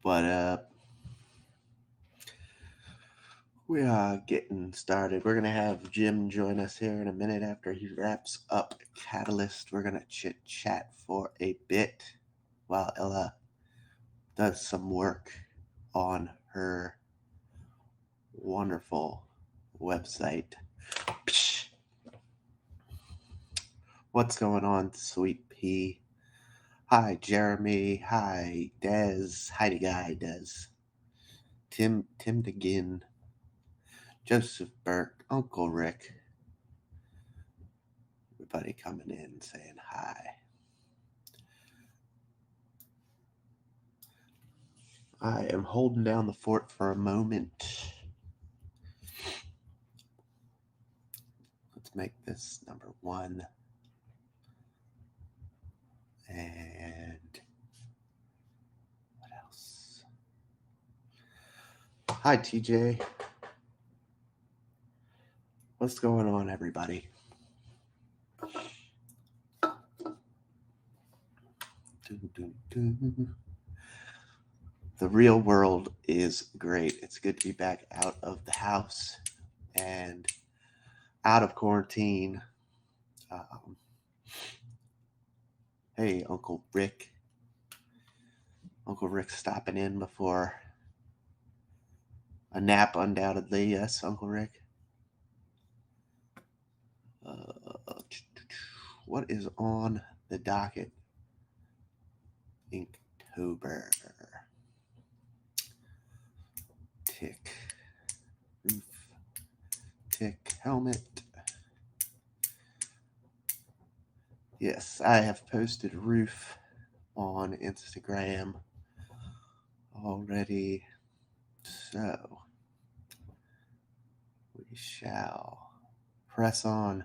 But we are getting started. We're gonna have Jim join us here in a minute after he wraps up Catalyst. We're gonna chit chat for a bit while Ella does some work on her wonderful website. Psh. What's going on, Sweet Pea? Hi, Jeremy. Hi, Dez. Hi, the guy, Dez. Tim DeGin. Joseph Burke. Uncle Rick. Everybody coming in saying hi. I am holding down the fort for a moment. Let's make this number 1. And what else? Hi, TJ. What's going on, everybody? The real world is great. It's good to be back out of the house and out of quarantine. Hey, Uncle Rick. Uncle Rick stopping in before a nap, undoubtedly. Yes, Uncle Rick. What is on the docket? Inktober. Tick. Roof. Tick. Helmet. Yes, I have posted roof on Instagram already. So we shall press on.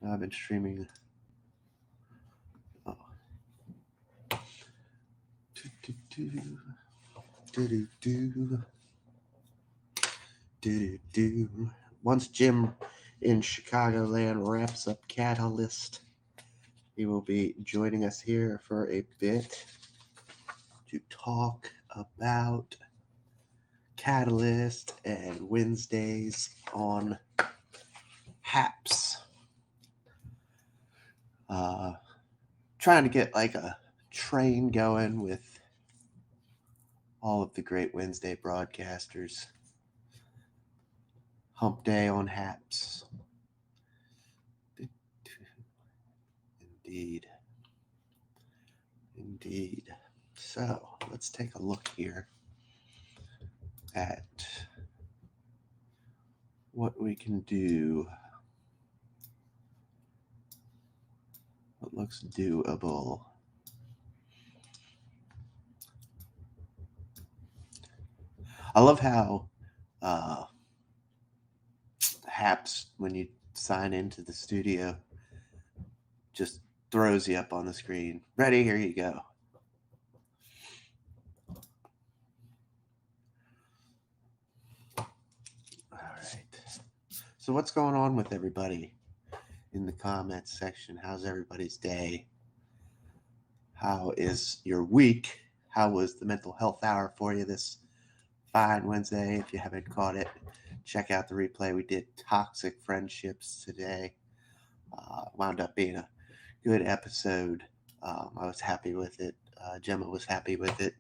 I've been streaming. Oh. Once Jim in Chicagoland wraps up Catalyst, he will be joining us here for a bit to talk about Catalyst and Wednesdays on Haps. Trying to get like a train going with all of the great Wednesday broadcasters. Hump Day on Haps. Indeed. So let's take a look here at what we can do. What looks doable. I love how Haps, when you sign into the studio, just throws you up on the screen. Ready? Here you go. All right. So what's going on with everybody in the comments section? How's everybody's day? How is your week? How was the mental health hour for you this fine Wednesday? If you haven't caught it, check out the replay. We did toxic friendships today. Wound up being a good episode. I was happy with it. Gemma was happy with it.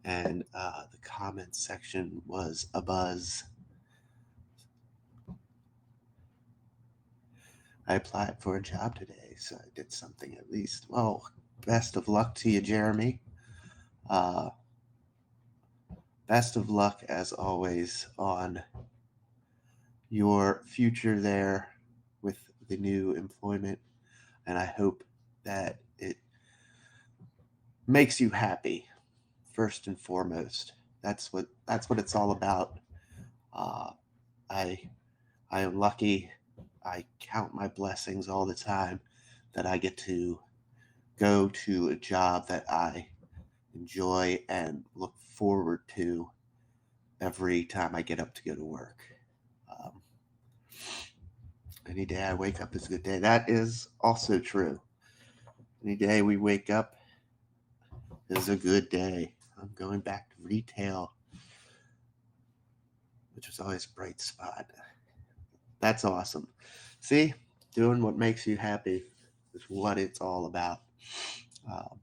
And the comments section was abuzz. I applied for a job today, so I did something at least. Well, best of luck to you, Jeremy. Best of luck, as always, on your future there with the new employment. And I hope that it makes you happy, first and foremost. That's what it's all about. I am lucky. I count my blessings all the time that I get to go to a job that I enjoy and look forward to every time I get up to go to work. Any day I wake up is a good day. That is also true. Any day we wake up is a good day. I'm going back to retail, which was always a bright spot. That's awesome. See, doing what makes you happy is what it's all about. Um,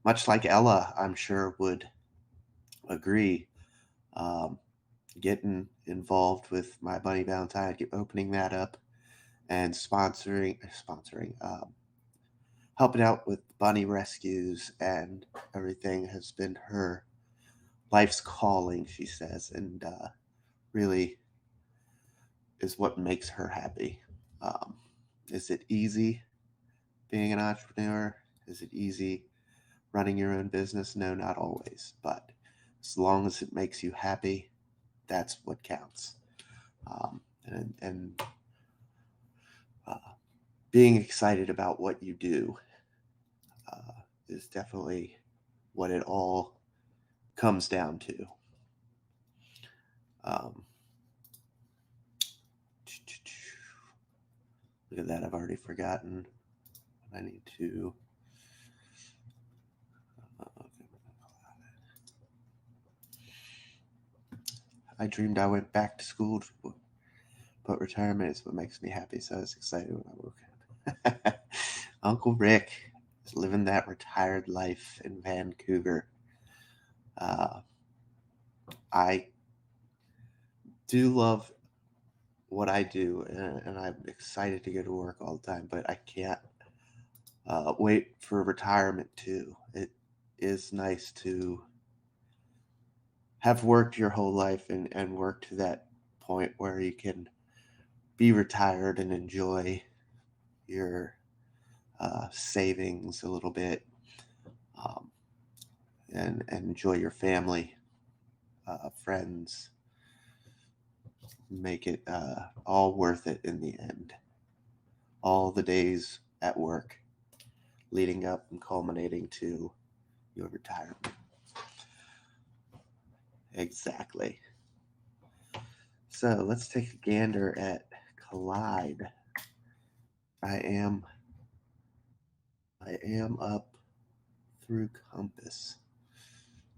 much like Ella, I'm sure would agree. Um, Getting involved with My Bunny Valentine, opening that up, and helping out with bunny rescues and everything has been her life's calling, she says, and really is what makes her happy. Um, is it easy being an entrepreneur? Is it easy running your own business? No, not always. But as long as it makes you happy, that's what counts. And uh, being excited about what you do uh, is definitely what it all comes down to. Um, look at that, I've already forgotten. I need to. I dreamed I went back to school, but retirement is what makes me happy, so I was excited when I woke up. Uncle Rick is living that retired life in Vancouver. Uh, I do love what I do, and I'm excited to go to work all the time, but I can't wait for retirement too. It is nice to have worked your whole life and work to that point where you can be retired and enjoy your savings a little bit, um, and enjoy your family, friends, make it all worth it in the end. All the days at work leading up and culminating to your retirement. Exactly. So let's take a gander at Collide. I am I am up through Compass.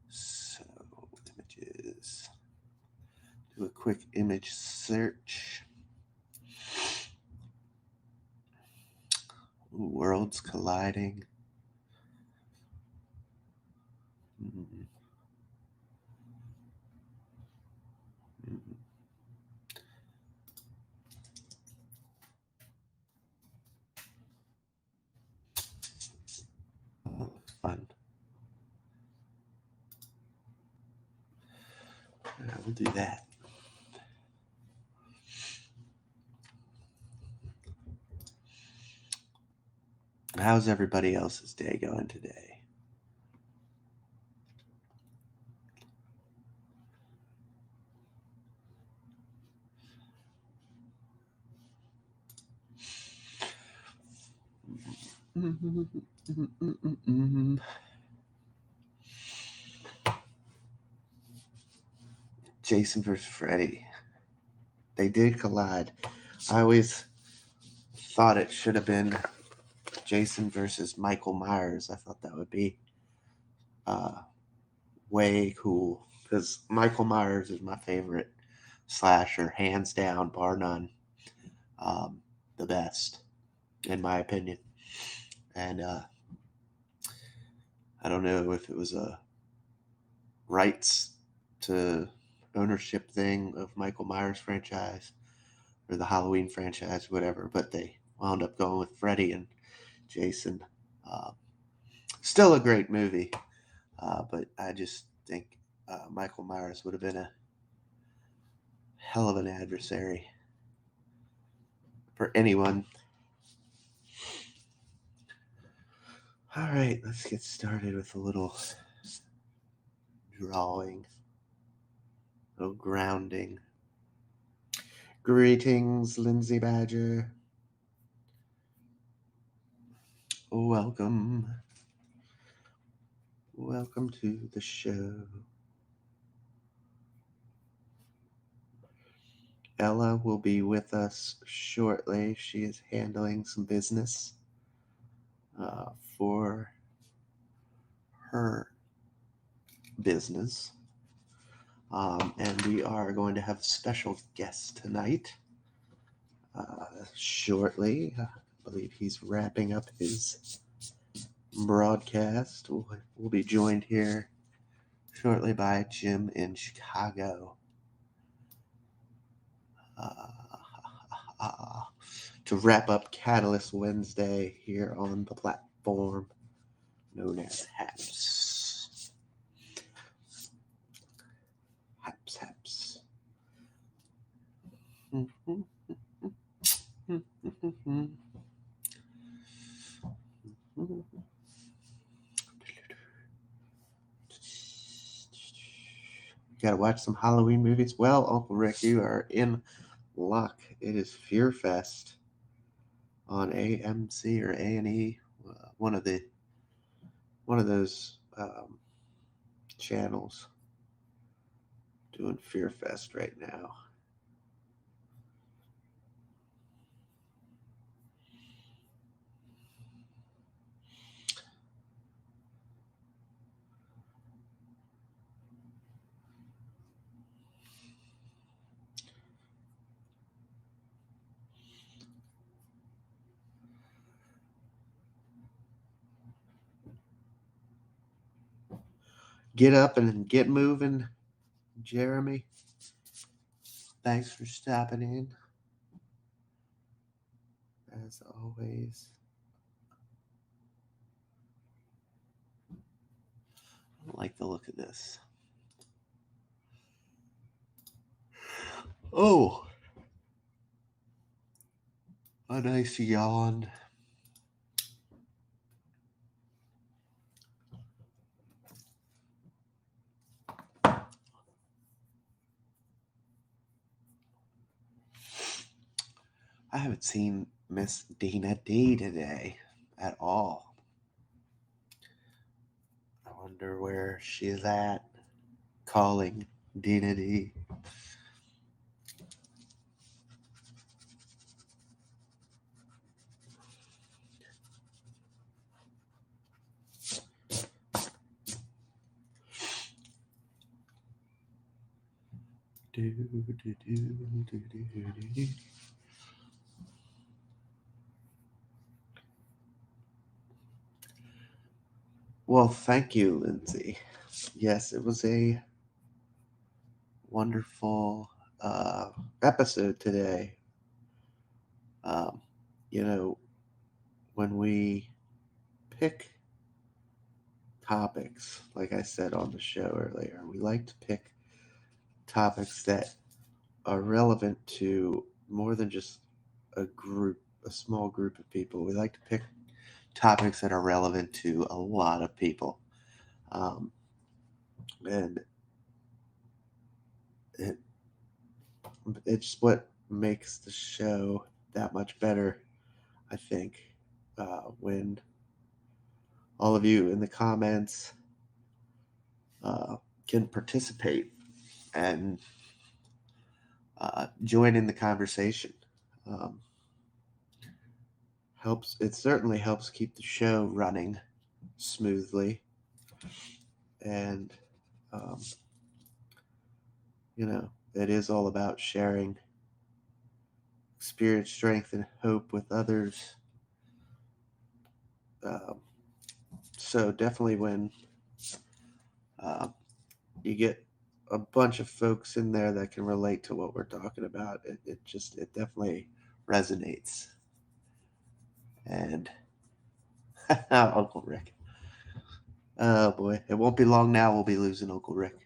So images. Do a quick image search. Ooh, worlds colliding. Mm, mm, oh, fun. We'll do that. How's everybody else's day going today? Jason versus Freddy. They did collide. I always thought it should have been Jason versus Michael Myers. I thought that would be uh, way cool because Michael Myers is my favorite slasher, hands down, bar none. Um, the best, in my opinion. And I don't know if it was a rights to ownership thing of Michael Myers franchise or the Halloween franchise, whatever, but they wound up going with Freddy and Jason. Uh, Still a great movie, but I just think Michael Myers would have been a hell of an adversary for anyone. All right, let's get started with a little drawing, a little grounding. Greetings, Lindsay Badger. Welcome. Welcome to the show. Ella will be with us shortly. She is handling some business for her business. And we are going to have a special guest tonight shortly. I believe he's wrapping up his broadcast. We'll be joined here shortly by Jim in Chicago. To wrap up Catalyst Wednesday here on the platform known as HAPS. HAPS. Gotta watch some Halloween movies. Well, Uncle Rick, you are in luck. It is Fear Fest on AMC or A&E, one of those channels doing Fear Fest right now. Get up and get moving, Jeremy. Thanks for stopping in. As always. I like the look of this. Oh, a nice yawn. I haven't seen Miss Dina D today at all. I wonder where she's at. Calling Dina D. Well, thank you, Lindsay. Yes, it was a wonderful episode today. You know, when we pick topics, like I said on the show earlier, we like to pick topics that are relevant to more than just a small group of people. We like to pick topics that are relevant to a lot of people. And it's what makes the show that much better, I think, when all of you in the comments can participate and join in the conversation. It certainly helps keep the show running smoothly, and it is all about sharing experience, strength, and hope with others. So definitely when you get a bunch of folks in there that can relate to what we're talking about, it definitely resonates. And Uncle Rick. Oh boy, it won't be long now. We'll be losing Uncle Rick.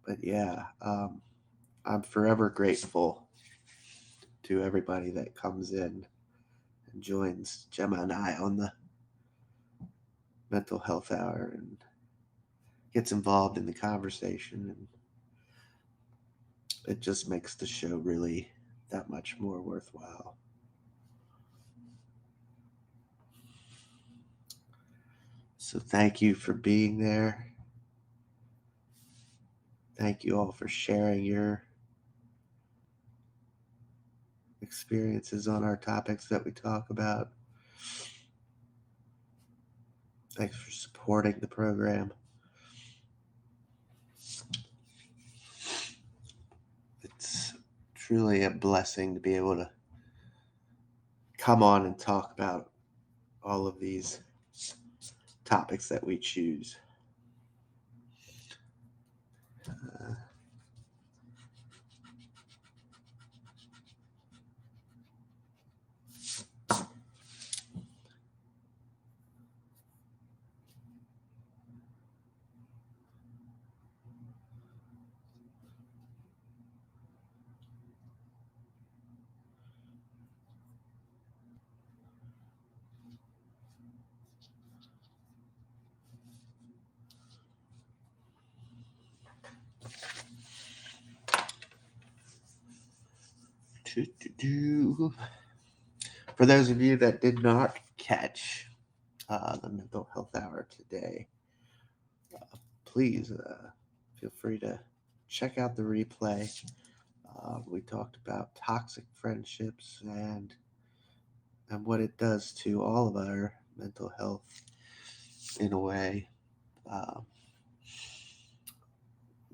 But yeah, I'm forever grateful to everybody that comes in and joins Gemma and I on the mental health hour and gets involved in the conversation, and it just makes the show really that much more worthwhile. So thank you for being there. Thank you all for sharing your experiences on our topics that we talk about. Thanks for supporting the program. It's truly a blessing to be able to come on and talk about all of these topics that we choose. Uh, For those of you that did not catch the mental health hour today, please feel free to check out the replay. We talked about toxic friendships and what it does to all of our mental health in a way.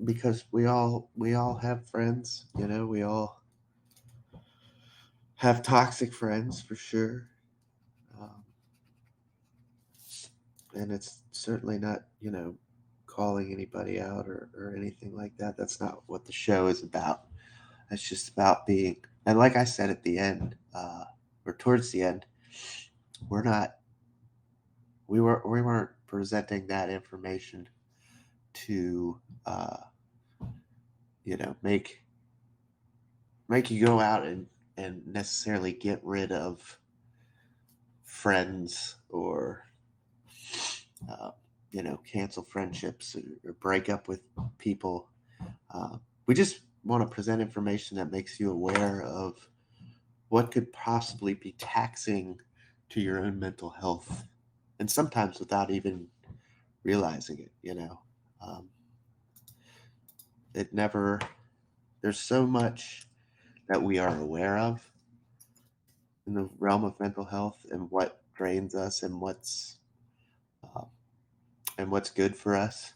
Because we all have friends, we all have toxic friends for sure. Um, and it's certainly not, calling anybody out or anything like that. That's not what the show is about. It's just about being, and like I said at the end, or towards the end, we're not, we weren't presenting that information to, uh, make you go out and necessarily get rid of friends or uh, cancel friendships or break up with people. We just want to present information that makes you aware of what could possibly be taxing to your own mental health, and sometimes without even realizing it. Um, it never. There's so much that we are aware of in the realm of mental health and what drains us uh, and what's good for us.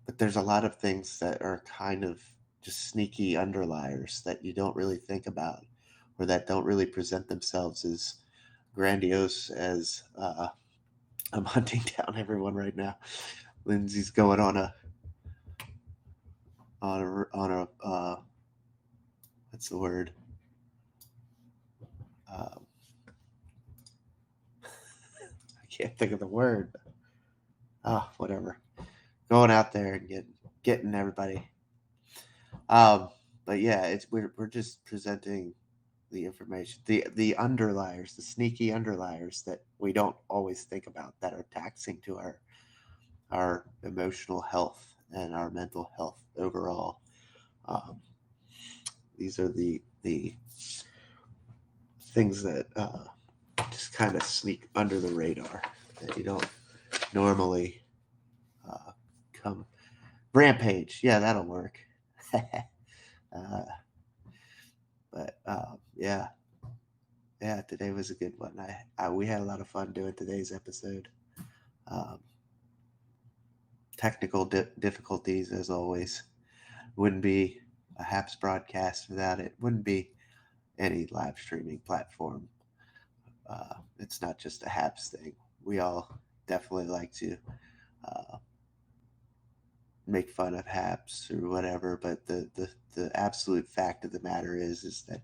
But there's a lot of things that are kind of just sneaky underliers that you don't really think about or that don't really present themselves as grandiose as I'm hunting down everyone right now. Lindsay's going on a what's the word? Um, I can't think of the word. Whatever. Going out there and getting everybody. But yeah, we're just presenting the information, the underliers, the sneaky underliers that we don't always think about that are taxing to our emotional health and our mental health overall. Um, these are the things that just kind of sneak under the radar that you don't normally come. Rampage, yeah, that'll work. Yeah, yeah, today was a good one. We had a lot of fun doing today's episode. Um, Technical difficulties as always. Wouldn't be a HAPS broadcast without it. Wouldn't be any live streaming platform. It's not just a HAPS thing. We all definitely like to uh, make fun of HAPS or whatever, but the absolute fact of the matter is that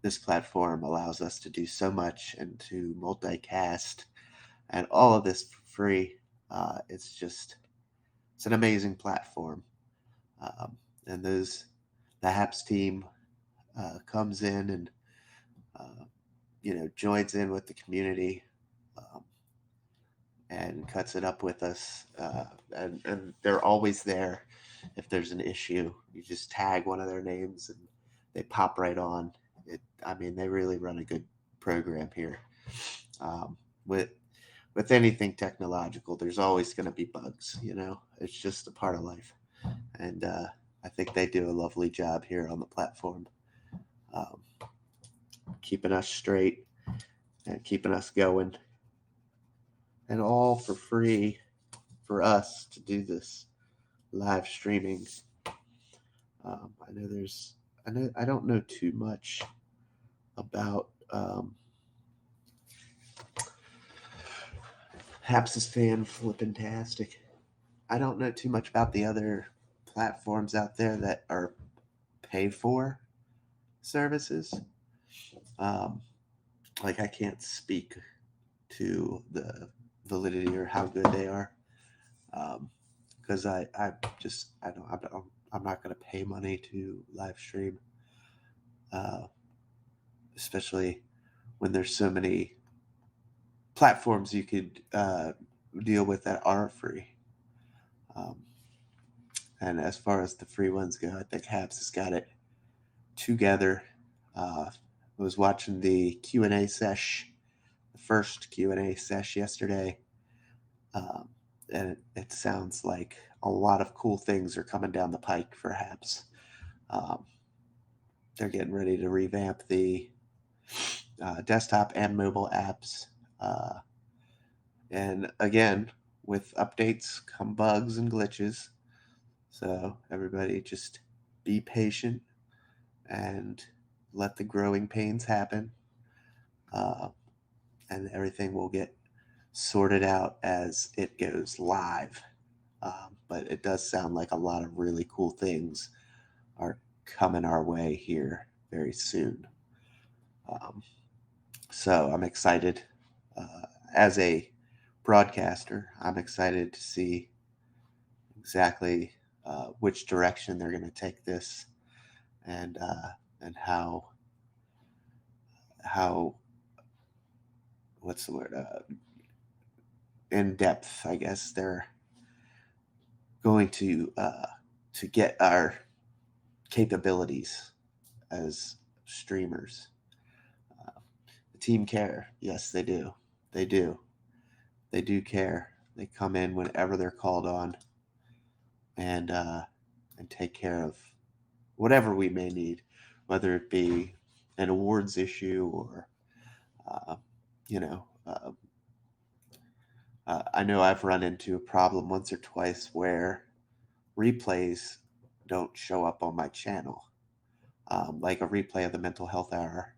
this platform allows us to do so much and to multicast and all of this for free. It's an amazing platform. Um, and the HAPS team comes in and joins in with the community um, and cuts it up with us. And they're always there if there's an issue. You just tag one of their names and they pop right on. They really run a good program here. Um, with anything technological, there's always going to be bugs. It's just a part of life, and I think they do a lovely job here on the platform, um, keeping us straight and keeping us going. and all for free for us to do this live streaming. I know I don't know too much about Haps' fan flippintastic. I don't know too much about the other platforms out there that are pay for services. Um, like I can't speak to the validity or how good they are, because I'm not going to pay money to live stream, uh, especially when there's so many platforms you could deal with that are free. Um, and as far as the free ones go, I think Habs has got it together. I was watching the Q&A sesh, the first Q&A sesh yesterday, um, and it sounds like a lot of cool things are coming down the pike for Habs. Um, they're getting ready to revamp the desktop and mobile apps. And again, with updates come bugs and glitches. So everybody just be patient and let the growing pains happen. And everything will get sorted out as it goes live. But it does sound like a lot of really cool things are coming our way here very soon. Um, so I'm excited. As a broadcaster, I'm excited to see exactly which direction they're going to take this, and how what's the word, in depth, I guess, they're going to get our capabilities as streamers. The team care, yes, they do. They do. They do care. They come in whenever they're called on, and take care of whatever we may need, whether it be an awards issue or uh, you know. I know I've run into a problem once or twice where replays don't show up on my channel. Like a replay of the mental health hour,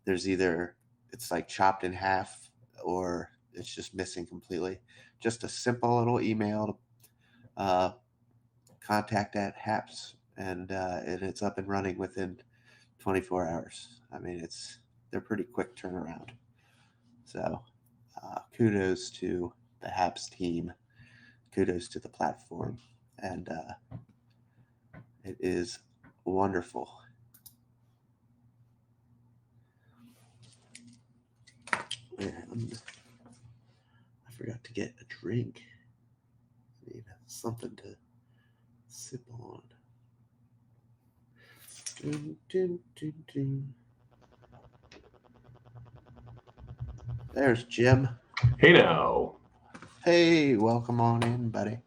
there's either it's like chopped in half or it's just missing completely. Just a simple little email to contact at HAPS, and it's up and running within 24 hours. I mean, they're pretty quick turnaround. So kudos to the HAPS team. Kudos to the platform, and it is wonderful. And I forgot to get a drink. I need something to sip on. Dun, dun, dun, dun. There's Jim. Hey now. Hey, welcome on in, buddy.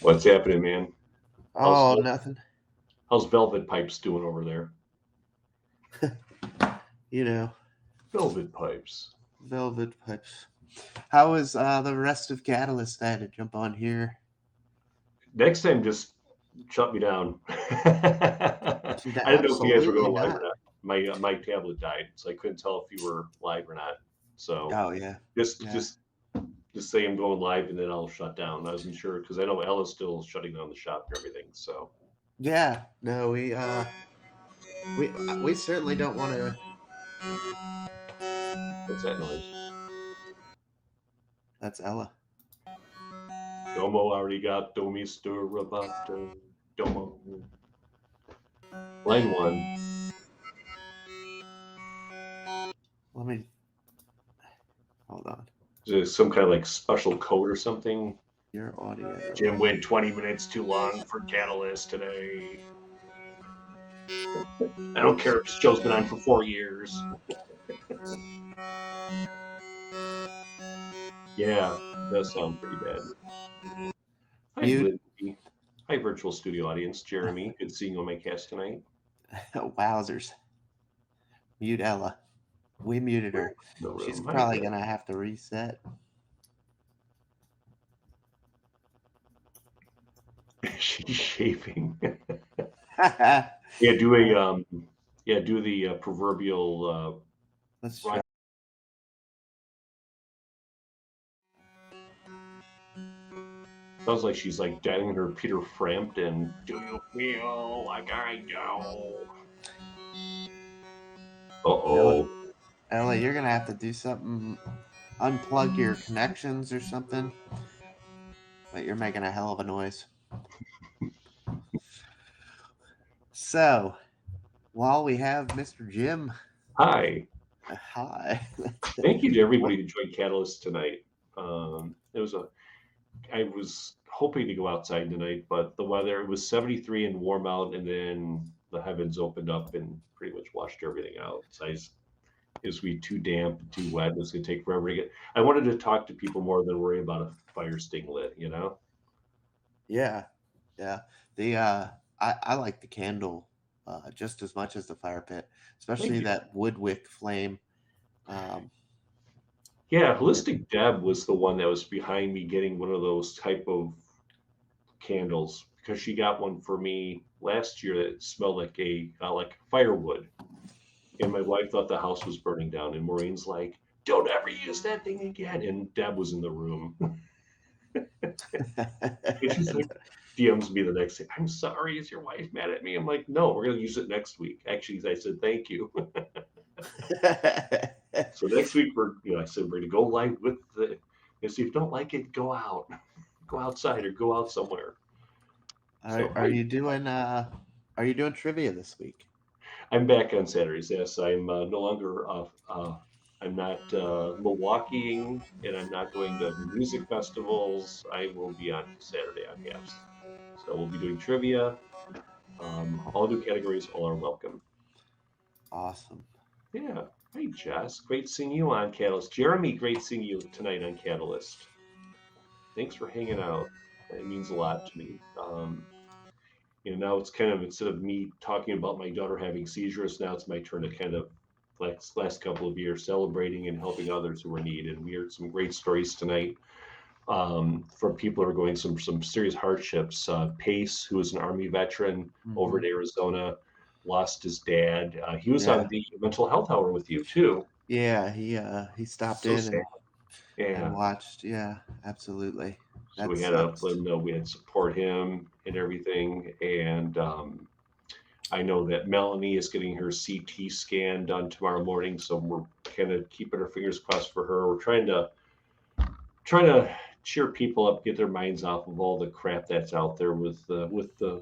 What's happening, man? Oh, nothing. How's Velvet Pipes doing over there? You know, Velvet Pipes. Velvet Pipes. How is the rest of Catalyst? I had to jump on here. Next time, just shut me down. I didn't know if you guys were Absolutely going live or not. not. My tablet died, so I couldn't tell if you were live or not. So Oh yeah, just yeah. just just say I'm going live, and then I'll shut down. I wasn't sure because I know Ella's still shutting down the shop and everything. So Yeah, no, we certainly don't want to. what's that noise? That's Ella. Domo arigato, Mr. Roboto. Domo. Line one. Let me hold on. Is there some kind of like special code or something? Your audio. Jim went 20 minutes too long for Catalyst today. I don't care if this show's been on for 4 years. Yeah, it does sound pretty bad. Hi, Mute. Lindsay. Hi, virtual studio audience. Jeremy, good seeing you on my cast tonight. Wowzers. Mute Ella. We muted her. The She's room. Hi, probably Bill. gonna have to reset. She's shaving. Uh, Yeah, do the proverbial let's Ron. try. Sounds like she's like dialing her Peter Frampton. Do you feel like I do? Uh Ella, oh. Ella, you're gonna have to do something. Unplug your connections or something. But you're making a hell of a noise. So, while we have Mr. Jim, Hi. hi. Thank you to everybody What? who joined Catalyst tonight. It was a. I was hoping to go outside tonight, but the weather, it was 73 and warm out, and then the heavens opened up and pretty much washed everything out. So it was be too damp, too wet. It was going to take forever to get. I wanted to talk to people more than worry about a fire staying lit. You know. Yeah, yeah. The I like the candle just as much as the fire pit, Thank especially you. that wood wick flame. Um, Yeah, it- Holistic Deb was the one that was behind me getting one of those type of candles because she got one for me last year that smelled like firewood, and my wife thought the house was burning down, and Maureen's like, "Don't ever use that thing again." And Deb was in the room, and she's like, DMs me the next day. I'm sorry, is your wife mad at me? I'm like, no, we're gonna use it next week. Actually, I said thank you. So next week I said we're gonna go live with the. And see if you don't like it, go out, go outside, or go out somewhere. So are hi, you doing are you doing trivia this week? I'm back on Saturdays. Yes, I'm no longer. I'm not Milwaukeeing, and I'm not going to music festivals. I will be on Saturday on Gaps. So we'll be doing trivia. All new categories, all are welcome. Awesome. Yeah. Hey, Jess. Great seeing you on Catalyst. Jeremy, great seeing you tonight on Catalyst. Thanks for hanging out. It means a lot to me. Now it's kind of instead of me talking about my daughter having seizures, now it's my turn to kind of like last couple of years celebrating and helping others who are in need. And we heard some great stories tonight from people who are going some serious hardships. Pace, who is an Army veteran over Hmm. in Arizona, lost his dad. He was on Yeah, the mental health hour with you too. yeah. He stopped So in sad. and Yeah. watched. Yeah, absolutely. So That we had to let sucks. him know we had to support him and everything. And I know that Melanie is getting her CT scan done tomorrow morning, so we're kind of keeping our fingers crossed for her. We're trying to cheer people up, get their minds off of all the crap that's out there with the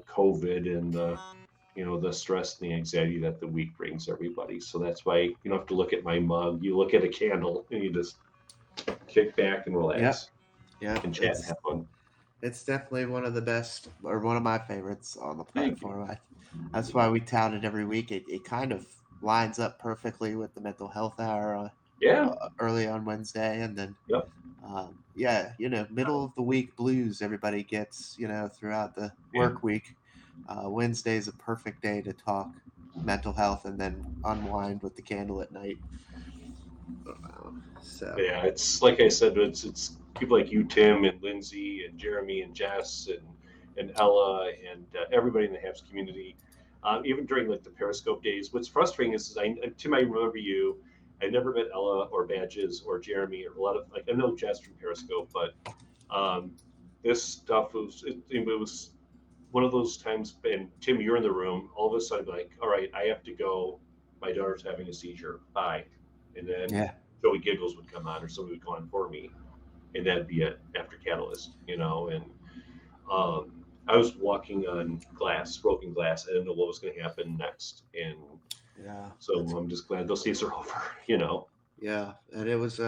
COVID and the stress and the anxiety that the week brings everybody. So that's why you don't have to look at my mug. You look at a candle and you just kick back and Yep, relax yep. and chat and have fun. It's definitely one of the best, or one of my favorites on the Thank you. platform. That's why we tout it every week. It kind of lines up perfectly with the mental health hour Yeah. early on Wednesday, and then Yep. yeah, middle of the week blues everybody gets, throughout the Yeah. work week. Wednesday is a perfect day to talk mental health and then unwind with the candle at night. So Yeah, it's like I said, it's people like you, Tim, and Lindsay, and Jeremy, and Jess, and Ella, and everybody in the Habs community. Even during like the Periscope days, what's frustrating is Tim, I remember you. I never met Ella or Badges or Jeremy or a lot of like I know Jess from Periscope, but um, this stuff it was one of those times. And Tim, you're in the room. All of a sudden, like, all right, I have to go. My daughter's having a seizure. Bye. And then yeah, Joey Giggles would come on, or somebody would come on for me, and that'd be it after Catalyst. And I was walking on glass, broken glass. I didn't know what was going to happen next, and yeah, so I'm just glad those days are over. yeah, and it was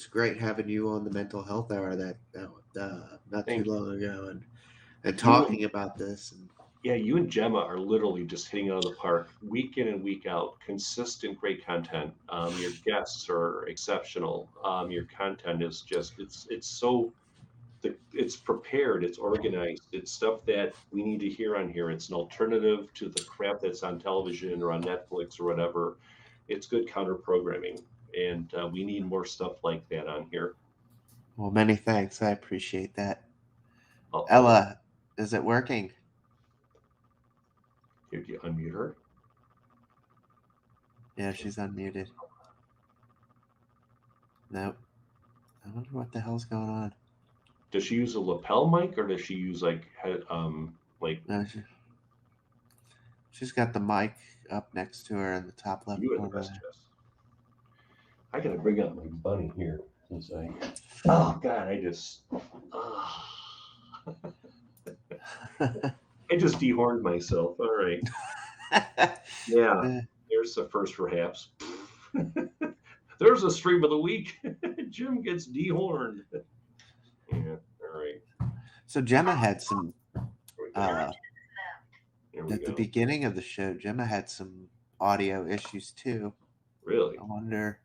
great having you on the mental health hour that not too Thank you. long ago, and You and talking about this. And Yeah, you and Gemma are literally just hitting out of the park week in and week out. Consistent, great content. Your guests are exceptional. Your content is just it's so it's prepared, it's organized, it's stuff that we need to hear on here. It's an alternative to the crap that's on television or on Netflix or whatever. It's good counter programming, and we need more stuff like that on here. well, many thanks. I appreciate that, Uh oh. Ella. Is it working? Here, do you unmute her? Yeah, she's unmuted. Nope. I wonder what the hell's going on. Does she use a lapel mic or does she use like No, she's got the mic up next to her in the top left you are the corner best, Jess? I gotta bring out my bunny here since oh God, there. I just dehorned myself. All right. Yeah. There's the first perhaps. There's a stream of the week. Jim gets dehorned. Yeah. All right. So Gemma had some Here we at the go. beginning of the show. Gemma had some audio issues too. Really? I wonder.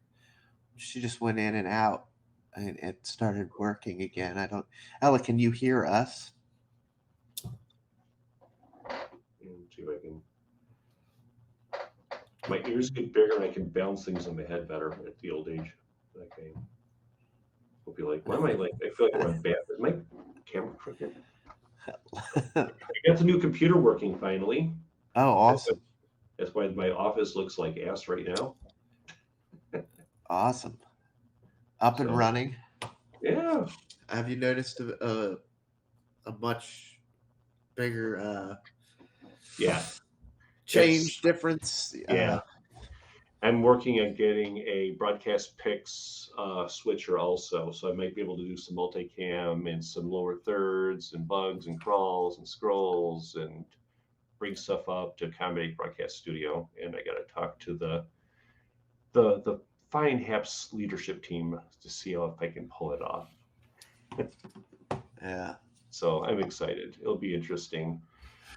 She just went in and out, and it started working again. I don't. Ella, can you hear us? See if I can. My ears get bigger and I can bounce things on my head better at the old age. Okay. Hope you like. Why am I like? I feel like I'm on bad. Is my camera crooked? I got the new computer working finally. Oh, awesome! That's why my office looks like ass right now. Awesome. Up and running. Yeah. Have you noticed a much bigger Yeah. change difference? Yeah. I'm working on getting a broadcast picks switcher also, so I might be able to do some multicam and some lower thirds and bugs and crawls and scrolls and bring stuff up to accommodate broadcast studio. And I got to talk to the fine Haps leadership team to see if I can pull it off. Yeah. So I'm excited. It'll be interesting.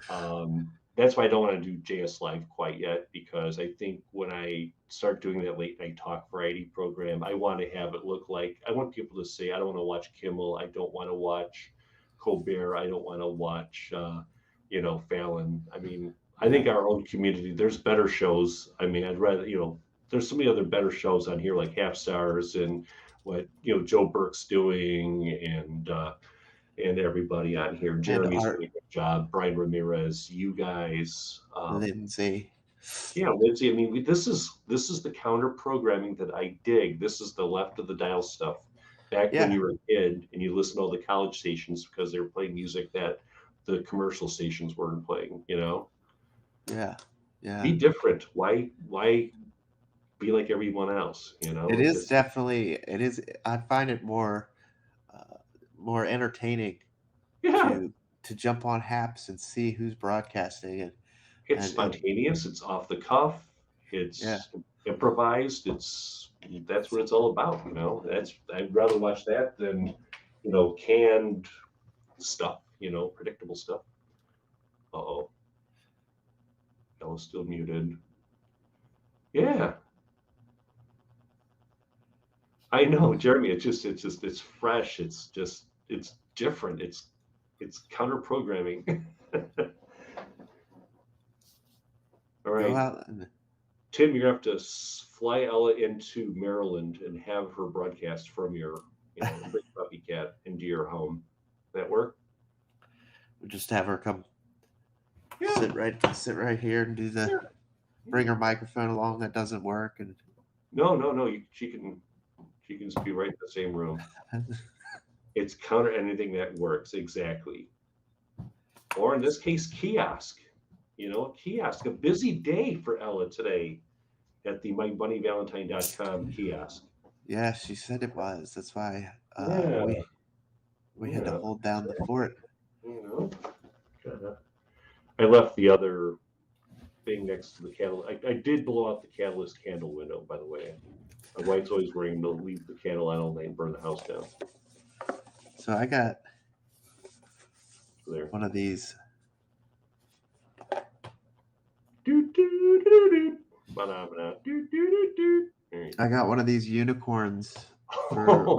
That's why I don't want to do JS Live quite yet, because I think when I start doing that late night talk variety program, I want to have it look like, I want people to say, I don't want to watch Kimmel. I don't want to watch Colbert. I don't want to watch, Fallon. I mean, I think our own community, there's better shows. I mean, I'd rather, there's so many other better shows on here like Half Stars and what, Joe Burke's doing and everybody on here. Jeremy's doing a good job. Brian Ramirez, you guys, Lindsay. Yeah, Lindsay. I mean, this is the counter programming that I dig. This is the left of the dial stuff. Back when you were a kid and you listened to all the college stations because they were playing music that the commercial stations weren't playing. Yeah. Be different. Why be like everyone else? It is definitely. It is. I find it more entertaining to jump on Haps and see who's broadcasting it. It's spontaneous. It's off the cuff. It's improvised. That's what it's all about. I'd rather watch that than canned stuff. Predictable stuff. Uh-oh. Ella's still muted. Yeah. I know, Jeremy. It's fresh. It's different. It's counter programming. All right. Tim, you're going to have to fly Ella into Maryland and have her broadcast from your bring PuppyCat into your home. That work? We'll just have her come sit right here and do bring her microphone along. That doesn't work. And no. She can just be right in the same room. It's counter anything that works, exactly. Or in this case, kiosk. Kiosk. A busy day for Ella today at the MyBunnyValentine.com kiosk. Yeah, she said it was. That's why we had to hold down the fort. I left the other thing next to the catalyst. I did blow out the catalyst candle window, by the way. My wife's always worrying to leave the candle on all night and burn the house down. So I got one of these. I got one of these unicorns for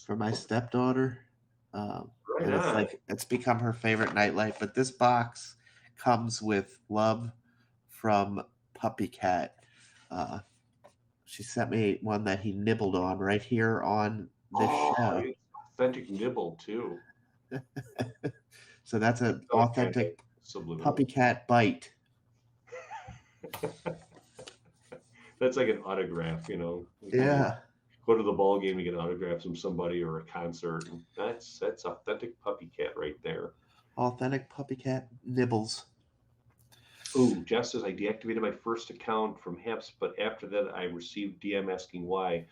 my stepdaughter. And it's become her favorite nightlight. But this box comes with love from PuppyCat. She sent me one that he nibbled on right here on this show. Authentic nibble too. So that's an Oh, kind of authentic subliminal. PuppyCat bite. That's like an autograph, you know. Like when you Yeah, go to the ball game, you get autographs from somebody or a concert, and that's authentic puppy cat right there. authentic PuppyCat nibbles. Oh, Jess says I deactivated my first account from Haps, but after that I received DM asking why.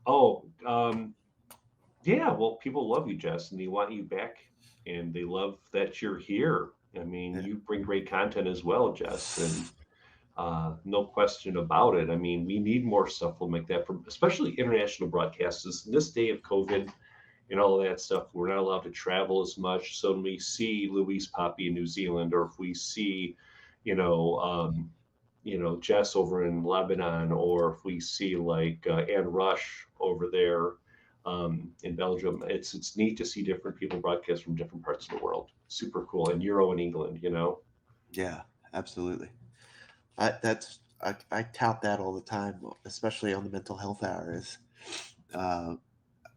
Oh, yeah. Well, people love you, Jess, and they want you back, and they love that you're here. I mean, Yeah, you bring great content as well, Jess, and no question about it. I mean, we need more stuff like that, from especially international broadcasters. In this day of COVID and all of that stuff, we're not allowed to travel as much. So when we see Louise Poppy in New Zealand, or if we see, you know, Jess over in Lebanon, or if we see like Anne Rush over there in Belgium, it's neat to see different people broadcast from different parts of the world. Super cool. And Euro in England, you know. yeah, absolutely. I tout that all the time, especially on the mental health hour. Is uh,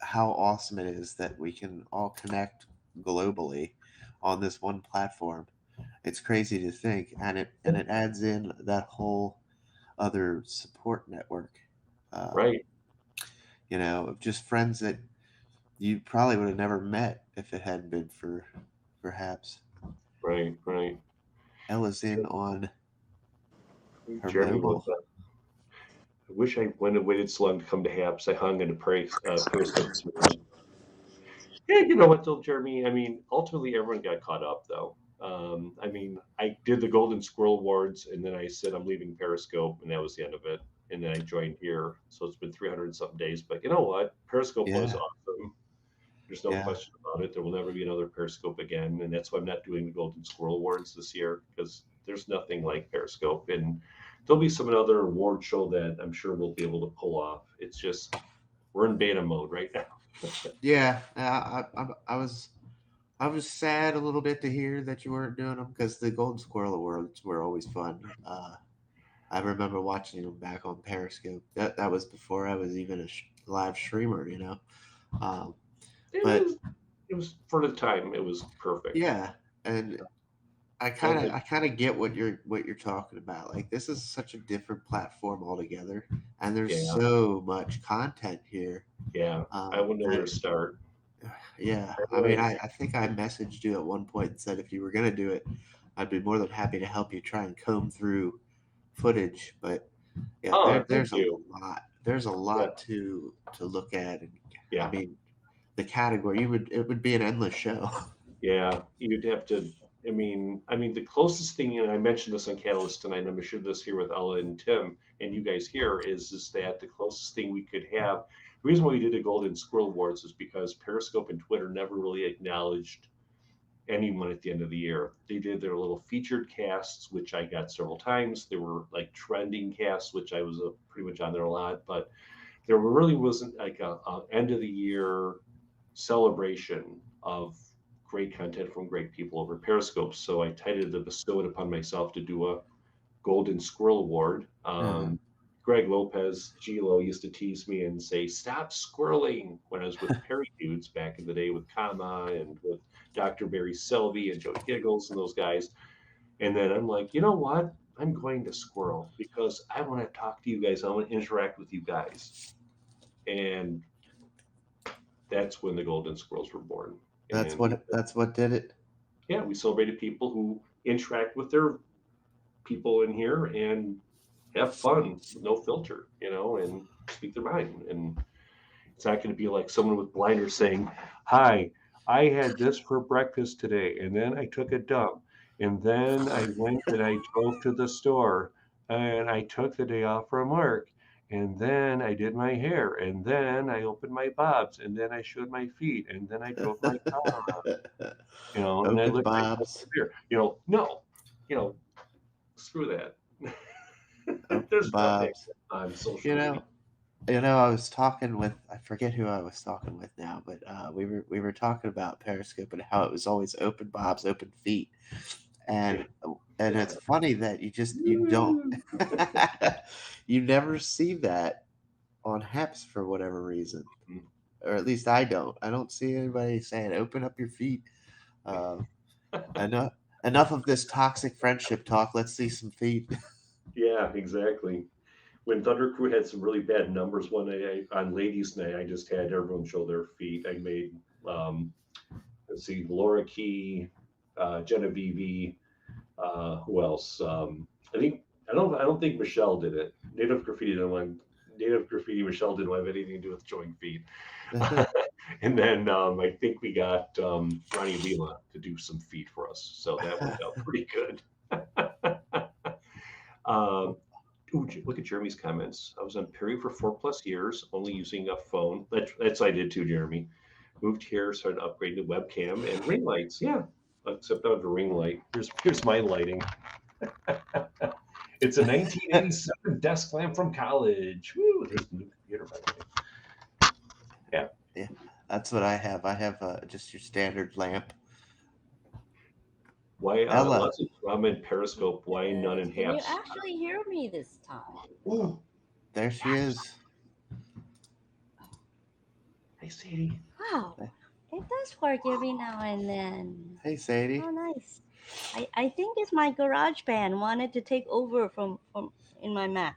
how awesome it is that we can all connect globally on this one platform. It's crazy to think, and it adds in that whole other support network. Uh, Right, of just friends that you probably would have never met if it hadn't been for perhaps right, right. Ella's in on her Jeremy with mobile. I wish I wouldn't have waited so long to come to Haps. I hung in a Periscope too long. Yeah, you know what, though, Jeremy? I mean, ultimately, everyone got caught up, though. I mean, I did the Golden Squirrel Awards, and then I said I'm leaving Periscope, and that was the end of it. And then I joined here, so it's been 300 and something days. But you know what? Periscope was Yeah, awesome. There's no yeah, question about it. There will never be another Periscope again, and that's why I'm not doing the Golden Squirrel Awards this year, because there's nothing like Periscope. And there'll be some other award show that I'm sure we'll be able to pull off. It's just we're in beta mode right now. yeah. I was sad a little bit to hear that you weren't doing them because the Golden Squirrel Awards were always fun. I remember watching them back on Periscope. That was before I was even a live streamer, you know. Um, It but was it was for the time. It was perfect. yeah, and And like, I kind of get what you're talking about. Like this is such a different platform altogether, and there's yeah, so much content here. yeah. I wouldn't know where That to start. yeah, I I mean, really, I think I messaged you at one point and said if you were gonna do it, I'd be more than happy to help you try and comb through footage. But yeah, oh, thank there's a you. lot. There's a Yeah, lot to look at, and I yeah. mean, the category you would it would be an endless show. Yeah, you'd have to. I mean, the closest thing, and I mentioned this on Catalyst tonight, and I'm gonna share this here with Ella and Tim and you guys here, is that the closest thing we could have. The reason why we did the Golden Squirrel Awards is because Periscope and Twitter never really acknowledged anyone at the end of the year. They did their little featured casts, which I got several times. There were like trending casts, which I was pretty much on there a lot, but there really wasn't like a end of the year celebration of great content from great people over Periscope. So I decided to bestow it upon myself to do a Golden Squirrel Award. Uh, Greg Lopez, Gilo, used to tease me and say, "Stop squirreling," when I was with the Perry Dudes back in the day with Kama and with Dr. Barry Selvey and Joey Giggles and those guys. And then I'm like, you know what? I'm going to squirrel because I want to talk to you guys. I want to interact with you guys. And that's when the Golden Squirrels were born. And we that's what did it. yeah, we celebrated people who interact with their people in here and have fun, no filter, and speak their mind. And it's not going to be like someone with blinders saying, "Hi, I had this for breakfast today, and then I took a dump, and then I went and I drove to the store, and I took the day off from work." And then I did my hair, and then I opened my bobs, and then I showed my feet, and then I drove my car, and I Open licked my Bob's, beer. No, you know, screw that. open There's nothing Bob's. on You social media. know, I was talking with I forget who I was talking with now, but we were talking about Periscope and how it was always open Bob's, open feet, and it's funny that you don't you never see that on Heps for whatever reason, or at least I don't. I don't see anybody saying open up your feet. Uh, Enough, enough of this toxic friendship talk. Let's see some feet. Yeah, exactly. When Thunder Crew had some really bad numbers one night on Ladies' Night, I just had everyone show their feet. I made, um, let's see, Laura Key, Genevieve, who else? I think I don't think Michelle did it. Native Graffiti didn't want. Native Graffiti Michelle didn't have anything to do with showing feet. And then I think we got Ronnie Lila to do some feet for us, so that worked out pretty good. Um, ooh, look at Jeremy's comments. I was on Perry for 4+ years, only using a phone. That's I did too, Jeremy. Moved here, started upgrading to webcam and ring lights. Yeah, except I have a ring light. Here's my lighting. It's a 1987 desk lamp from college. Woo! There's the new computer, by the way. Yeah. Yeah, that's what I have. I have just your standard lamp. Why? Ella, Lots of comment Periscope. Why none Yes. in Can you halves? actually hear me this time? Ooh, there she is. hey Sadie. Wow. It does work every now and then. Hey, Sadie. Oh, nice. I think it's my garage band wanted to take over from in my Mac.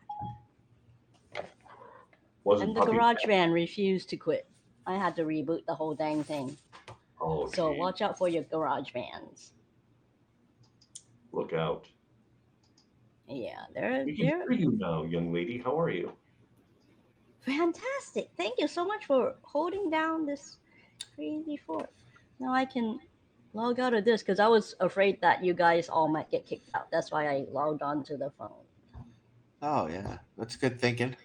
Wasn't And the Puppy garage Cat. band refused to quit. I had to reboot the whole dang thing. Oh, So gee. watch out for your garage bands. Look out. Yeah, they're We can they're hear you now, young lady. How are you? fantastic. Thank you so much for holding down this crazy fort. Now I can log out of this because I was afraid that you guys all might get kicked out. That's why I logged on to the phone. Oh yeah, that's good thinking.